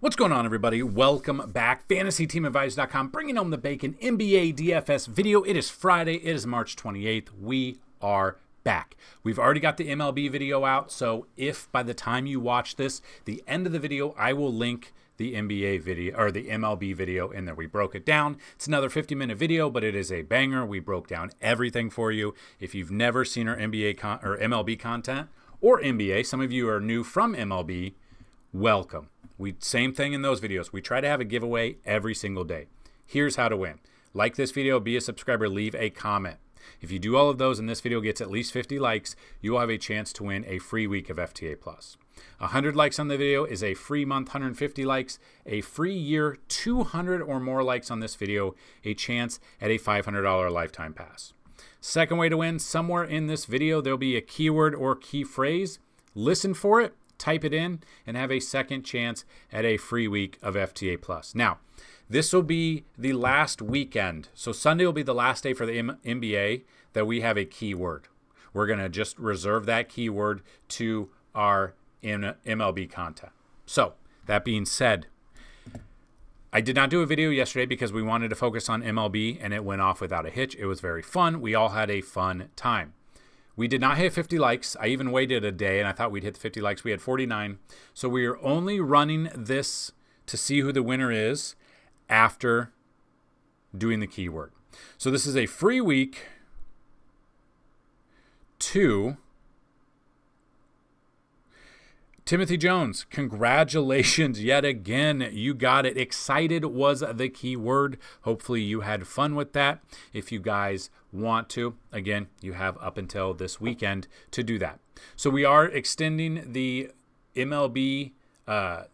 What's going on, everybody? Welcome back. FantasyTeamAdvice.com, bringing home the bacon. NBA DFS video. It is Friday. It is March 28th. We are back. We've already got the MLB video out, so if by the time you watch this, the end of the video, I will link the NBA video or the MLB video in there. We broke it down. It's another 50-minute video, but it is a banger. We broke down everything for you. If you've never seen our or MLB content or NBA, some of you are new from MLB, welcome. Same thing in those videos. We try to have a giveaway every single day. Here's how to win. Like this video, be a subscriber, leave a comment. If you do all of those and this video gets at least 50 likes, you will have a chance to win a free week of FTA+. 100 likes on the video is a free month, 150 likes, a free year, 200 or more likes on this video, a chance at a $500 lifetime pass. Second way to win, somewhere in this video, there'll be a keyword or key phrase. Listen for it. Type it in and have a second chance at a free week of FTA+. Now, this will be the last weekend. So Sunday will be the last day for the NBA that we have a keyword. We're going to just reserve that keyword to our MLB content. So that being said, I did not do a video yesterday because we wanted to focus on MLB and it went off without a hitch. It was very fun. We all had a fun time. We did not hit 50 likes. I even waited a day, and I thought we'd hit the 50 likes. We had 49. So we are only running this to see who the winner is after doing the keyword. So this is a free week to Timothy Jones. Congratulations yet again. You got it. Excited was the key word. Hopefully you had fun with that. If you guys want to, again, you have up until this weekend to do that. So we are extending the MLB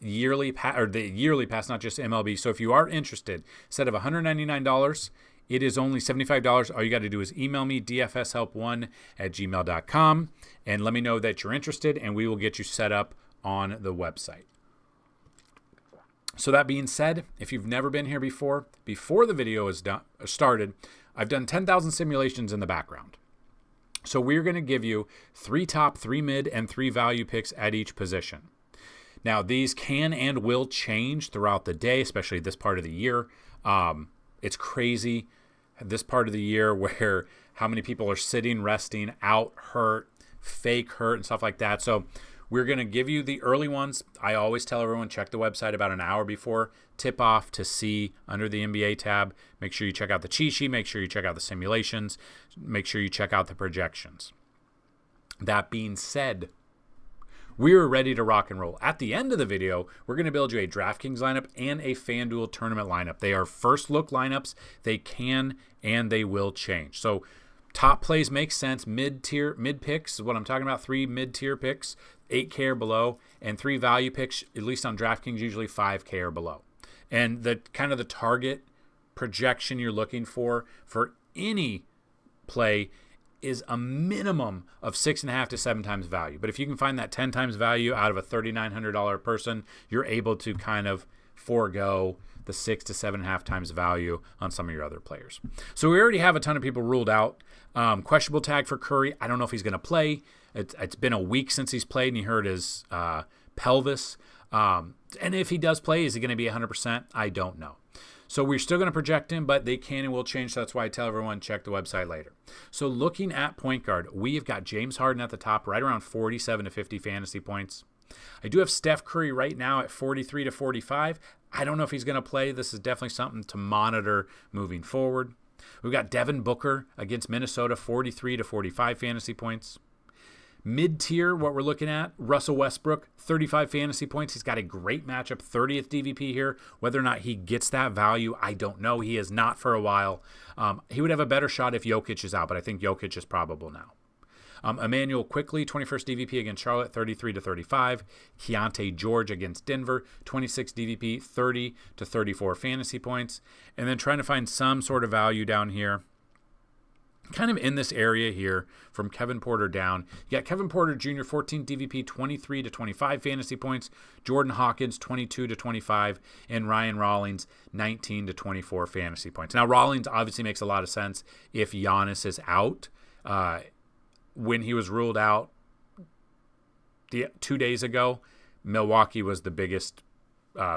yearly pass, not just MLB. So if you are interested, instead of $199, it is only $75. All you got to do is email me, dfshelp1@gmail.com, and let me know that you're interested, and we will get you set up on the website. So that being said, if you've never been here before the video is started, I've done 10,000 simulations in the background. So we're going to give you 3 top, 3 mid, and 3 value picks at each position. Now, these can and will change throughout the day, especially this part of the year. It's crazy this part of the year where how many people are sitting, resting, out, hurt, fake hurt, and stuff like that. So we're going to give you the early ones. I always tell everyone, check the website about an hour before tip off to see under the NBA tab. Make sure you check out the cheat sheet. Make sure you check out the simulations. Make sure you check out the projections. That being said, we're ready to rock and roll. At the end of the video, we're going to build you a DraftKings lineup and a FanDuel tournament lineup. They are first look lineups. They can and they will change. So top plays make sense. Mid picks is what I'm talking about. 3 mid-tier picks, 8K or below, and 3 value picks, at least on DraftKings, usually 5K or below. And the kind of the target projection you're looking for any play is a minimum of 6.5 to 7 times value. But if you can find that 10 times value out of a $3,900 person, you're able to kind of forego the 6 to 7.5 times value on some of your other players. So we already have a ton of people ruled out. Questionable tag for Curry. I don't know if he's going to play. It's been a week since he's played, and he hurt his pelvis. And if he does play, is he going to be 100%? I don't know. So we're still going to project him, but they can and will change. So that's why I tell everyone, check the website later. So looking at point guard, we've got James Harden at the top, right around 47 to 50 fantasy points. I do have Steph Curry right now at 43 to 45. I don't know if he's going to play. This is definitely something to monitor moving forward. We've got Devin Booker against Minnesota, 43 to 45 fantasy points. Mid-tier, what we're looking at, Russell Westbrook, 35 fantasy points. He's got a great matchup, 30th DVP here. Whether or not he gets that value, I don't know. He is not for a while. He would have a better shot if Jokic is out, but I think Jokic is probable now. Emmanuel Quickly, 21st DVP against Charlotte, 33 to 35. Keontae George against Denver, 26 DVP, 30 to 34 fantasy points. And then trying to find some sort of value down here, kind of in this area here from Kevin Porter down. You got Kevin Porter Jr., 14 DVP, 23 to 25 fantasy points. Jordan Hawkins, 22 to 25. And Ryan Rollins, 19 to 24 fantasy points. Now, Rollins obviously makes a lot of sense if Giannis is out. When he was ruled out 2 days ago, Milwaukee was the biggest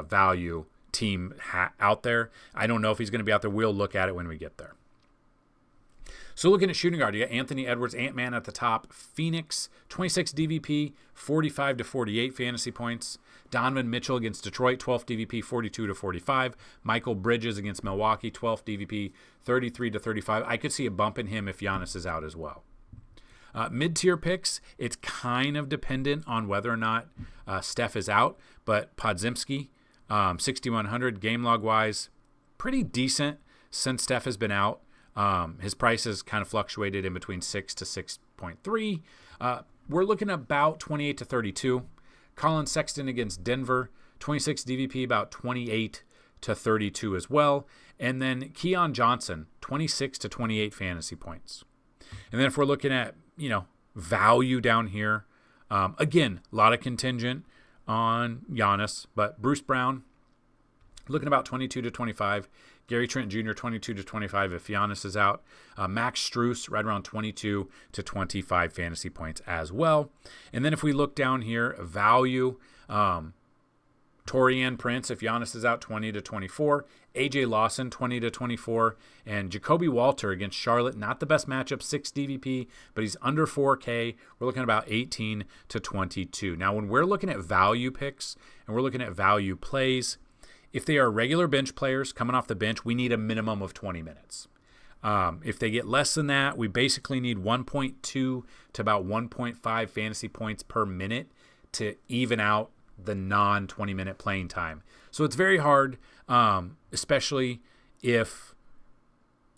value team out there. I don't know if he's going to be out there. We'll look at it when we get there. So looking at shooting guard, you got Anthony Edwards, Ant-Man at the top. Phoenix, 26 DVP, 45 to 48 fantasy points. Donovan Mitchell against Detroit, 12 DVP, 42 to 45. Michael Bridges against Milwaukee, 12 DVP, 33 to 35. I could see a bump in him if Giannis is out as well. Mid-tier picks, it's kind of dependent on whether or not Steph is out, but Podziemski, 6,100 game log-wise, pretty decent since Steph has been out. His price has kind of fluctuated in between 6 to 6.3. We're looking at about 28 to 32. Colin Sexton against Denver, 26 DVP, about 28 to 32 as well. And then Keon Johnson, 26 to 28 fantasy points. And then if we're looking at, value down here, again, a lot of contingent on Giannis, but Bruce Brown, looking about 22 to 25. Gary Trent Jr., 22 to 25 if Giannis is out. Max Strus, right around 22 to 25 fantasy points as well. And then if we look down here, value, Taurean Prince, if Giannis is out, 20 to 24. AJ Lawson, 20 to 24. And Jacoby Walter against Charlotte, not the best matchup, 6 DVP, but he's under 4K. We're looking at about 18 to 22. Now, when we're looking at value picks and we're looking at value plays, if they are regular bench players coming off the bench, we need a minimum of 20 minutes. If they get less than that, we basically need 1.2 to about 1.5 fantasy points per minute to even out the non-20-minute playing time. So it's very hard, especially if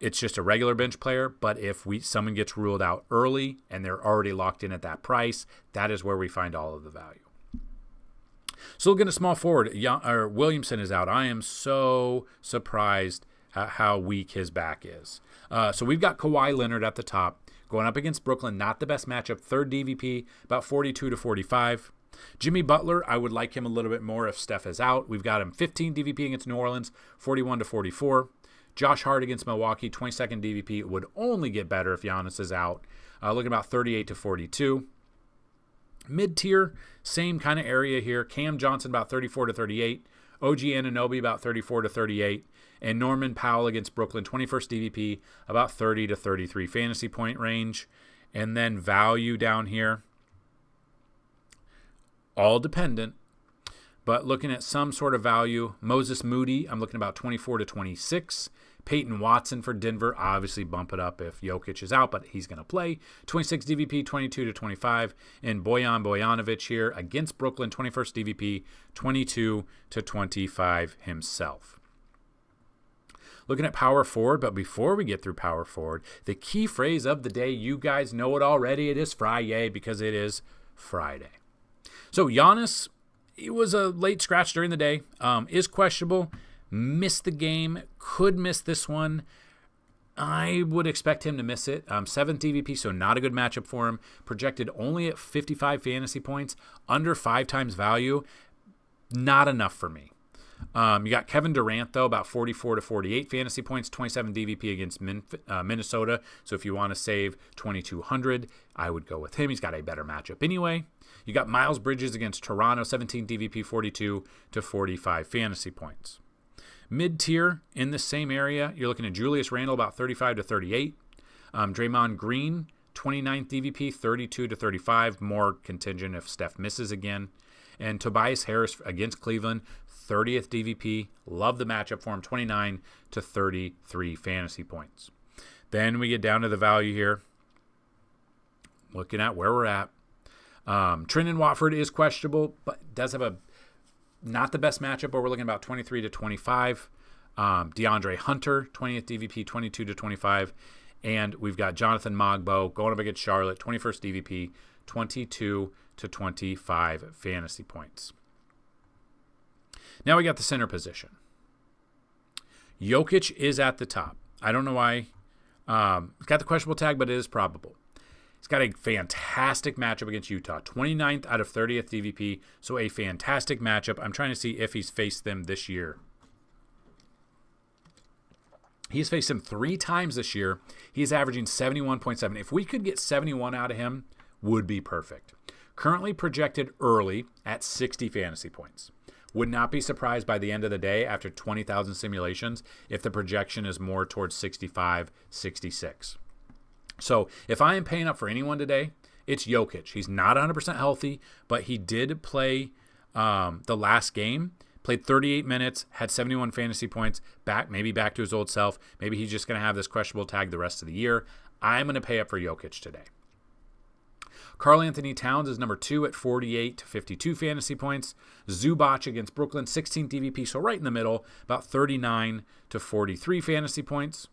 it's just a regular bench player. But if someone gets ruled out early and they're already locked in at that price, that is where we find all of the value. So looking at small forward, Williamson is out. I am so surprised at how weak his back is. So we've got Kawhi Leonard at the top, going up against Brooklyn. Not the best matchup. Third DVP, about 42 to 45. Jimmy Butler, I would like him a little bit more if Steph is out. We've got him 15 DVP against New Orleans, 41 to 44. Josh Hart against Milwaukee, 22nd DVP. It would only get better if Giannis is out. Looking about 38 to 42. Mid-tier, same kind of area here. Cam Johnson about 34 to 38. OG Anunoby about 34 to 38. And Norman Powell against Brooklyn, 21st DVP, about 30 to 33 fantasy point range. And then value down here, all dependent, but looking at some sort of value. Moses Moody, I'm looking about 24 to 26. Peyton Watson for Denver, obviously bump it up if Jokic is out, but he's going to play. 26 DVP, 22 to 25. And Bojan Bojanovic here against Brooklyn, 21st DVP, 22 to 25 himself. Looking at power forward, but before we get through power forward, the key phrase of the day, you guys know it already. It is Friday because it is Friday. So Giannis, it was a late scratch during the day, is questionable. Missed the game, could miss this one. I would expect him to miss it. 7th DVP, so not a good matchup for him. Projected only at 55 fantasy points, under 5 times value. Not enough for me. You got Kevin Durant, though, about 44 to 48 fantasy points, 27 DVP against Minnesota. So if you want to save 2,200, I would go with him. He's got a better matchup anyway. You got Miles Bridges against Toronto, 17 DVP, 42 to 45 fantasy points. Mid-tier in the same area, you're looking at Julius Randle, about 35 to 38. Draymond Green, 29th DVP, 32 to 35. More contingent if Steph misses again. And Tobias Harris against Cleveland, 30th DVP. Love the matchup for him, 29 to 33 fantasy points. Then we get down to the value here. Looking at where we're at. Trendon Watford is questionable, but does have not the best matchup, but we're looking about 23 to 25. DeAndre Hunter, 20th DVP, 22 to 25. And we've got Jonathan Mogbo going up against Charlotte, 21st DVP, 22 to 25 fantasy points. Now we got the center position. Jokic is at the top. I don't know why. It's got the questionable tag, but it is probable. He's got a fantastic matchup against Utah. 29th out of 30th DVP, so a fantastic matchup. I'm trying to see if he's faced them this year. He's faced them 3 times this year. He's averaging 71.7. If we could get 71 out of him, would be perfect. Currently projected early at 60 fantasy points. Would not be surprised by the end of the day after 20,000 simulations if the projection is more towards 65, 66. So if I am paying up for anyone today, it's Jokic. He's not 100% healthy, but he did play the last game, played 38 minutes, had 71 fantasy points, maybe back to his old self. Maybe he's just going to have this questionable tag the rest of the year. I'm going to pay up for Jokic today. Karl Anthony Towns is number 2 at 48 to 52 fantasy points. Zubac against Brooklyn, 16th DVP, so right in the middle, about 39 to 43 fantasy points.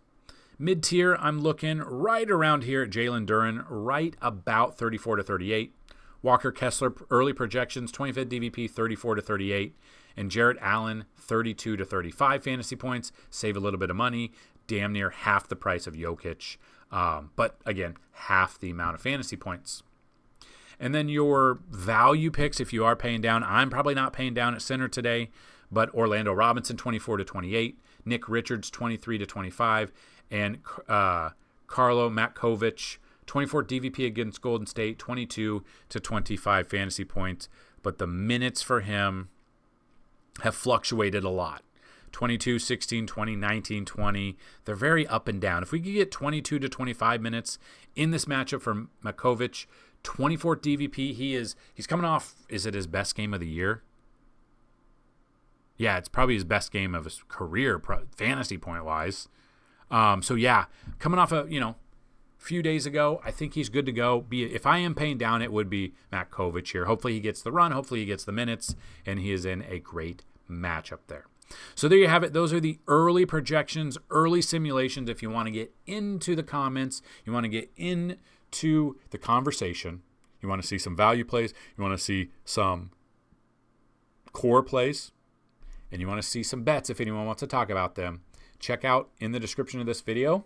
Mid-tier, I'm looking right around here at Jalen Duren, right about 34 to 38. Walker Kessler, early projections, 25th DVP, 34 to 38. And Jarrett Allen, 32 to 35 fantasy points. Save a little bit of money, damn near half the price of Jokic. But again, half the amount of fantasy points. And then your value picks, if you are paying down, I'm probably not paying down at center today, but Orlando Robinson, 24 to 28, Nick Richards, 23 to 25, and Karlo Matkovic, 24 DVP against Golden State, 22 to 25 fantasy points. But the minutes for him have fluctuated a lot. 22, 16, 20, 19, 20. They're very up and down. If we could get 22 to 25 minutes in this matchup for Matkovic, 24 DVP, he's coming off, is it his best game of the year? Yeah, it's probably his best game of his career, fantasy point-wise. So yeah, coming off a few days ago, I think he's good to go. If I am paying down, it would be Matkovic here. Hopefully he gets the run. Hopefully he gets the minutes, and he is in a great matchup there. So there you have it. Those are the early projections, early simulations. If you want to get into the comments, you want to get into the conversation, you want to see some value plays, you want to see some core plays, and you want to see some bets if anyone wants to talk about them, check out in the description of this video.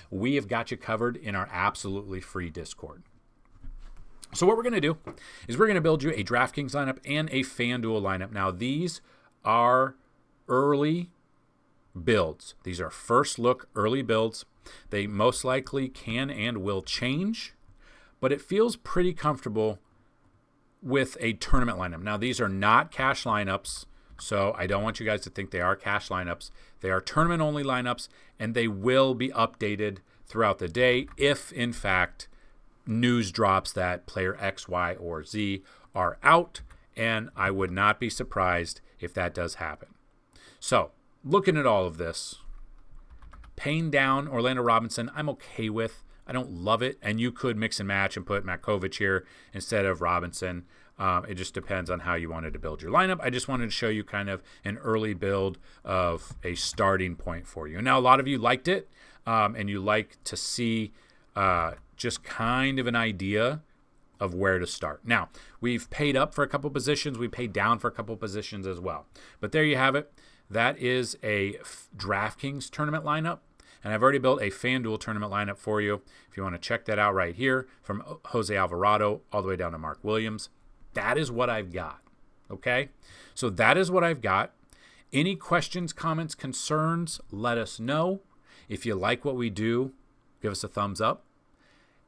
We have got you covered in our absolutely free Discord. So what we're going to do is we're going to build you a DraftKings lineup and a FanDuel lineup. Now, these are early builds. These are first look early builds. They most likely can and will change, but it feels pretty comfortable with a tournament lineup. Now, these are not cash lineups, so I don't want you guys to think they are cash lineups. They are tournament-only lineups, and they will be updated throughout the day if, in fact, news drops that player X, Y, or Z are out, and I would not be surprised if that does happen. So, looking at all of this, paying down Orlando Robinson, I'm okay with. I don't love it, and you could mix and match and put Matkovic here instead of Robinson. It just depends on how you wanted to build your lineup. I just wanted to show you kind of an early build of a starting point for you. Now, a lot of you liked it, and you like to see just kind of an idea of where to start. Now, we've paid up for a couple positions. We paid down for a couple positions as well. But there you have it. That is a DraftKings tournament lineup. And I've already built a FanDuel tournament lineup for you. If you want to check that out right here, from Jose Alvarado all the way down to Mark Williams. That is what I've got, okay? So that is what I've got. Any questions, comments, concerns, let us know. If you like what we do, give us a thumbs up.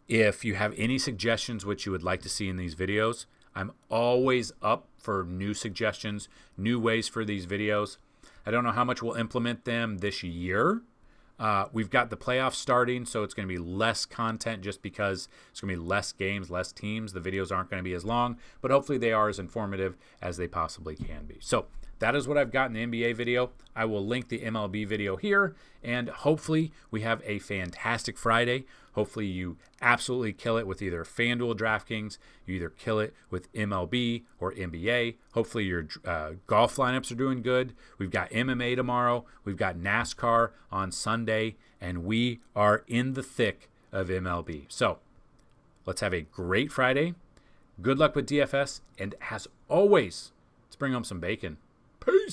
If you have any suggestions which you would like to see in these videos, I'm always up for new suggestions, new ways for these videos. I don't know how much we'll implement them this year. We've got the playoffs starting, so it's going to be less content just because it's going to be less games, less teams. The videos aren't going to be as long, but hopefully they are as informative as they possibly can be. So that is what I've got in the NBA video. I will link the MLB video here, and hopefully we have a fantastic Friday. Hopefully you absolutely kill it with either FanDuel, DraftKings. You either kill it with MLB or NBA. Hopefully your golf lineups are doing good. We've got MMA tomorrow. We've got NASCAR on Sunday, and we are in the thick of MLB. So let's have a great Friday. Good luck with DFS, and as always, let's bring home some bacon. Peace.